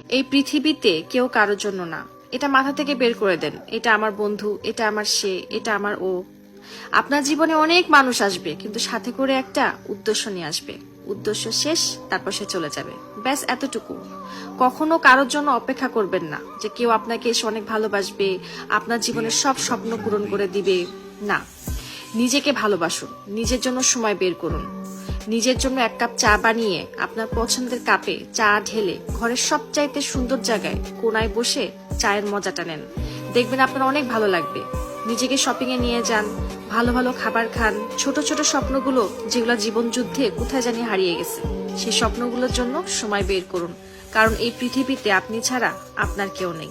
এই পৃথিবীতে কেউ কারোর জন্য না, এটা মাথা থেকে বের করে দেন। এটা আমার বন্ধু, এটা আমার সে, এটা আমার ও। আপনার জীবনে অনেক মানুষ আসবে, কিন্তু সাথে করে একটা উদ্দেশ্য নিয়ে আসবে। উদ্দেশ্য শেষ, তারপর সে চলে যাবে। ব্যাস এতটুকু। কখনো কারোর জন্য অপেক্ষা করবেন না যে কেউ আপনাকে এসে অনেক ভালোবাসবে, আপনার জীবনের সব স্বপ্ন পূরণ করে দিবে। না, নিজেকে ভালোবাসুন, নিজের জন্য সময় বের করুন। নিজের জন্য এক কাপ চা বানিয়ে আপনার পছন্দের কাপে চা ঢেলে ঘরের সবচাইতে সুন্দর জায়গায় কোনায় বসে চায়ের মজাটা নেন। দেখবেন আপনার অনেক ভালো লাগবে। নিজেকে শপিং এ নিয়ে যান, ভালো ভালো খাবার খান। ছোট ছোট স্বপ্নগুলো যেগুলো জীবন যুদ্ধে কোথায় জানি হারিয়ে গেছে, সেই স্বপ্নগুলোর জন্য সময় বের করুন। কারণ এই পৃথিবীতে আপনি ছাড়া আপনার কেউ নেই।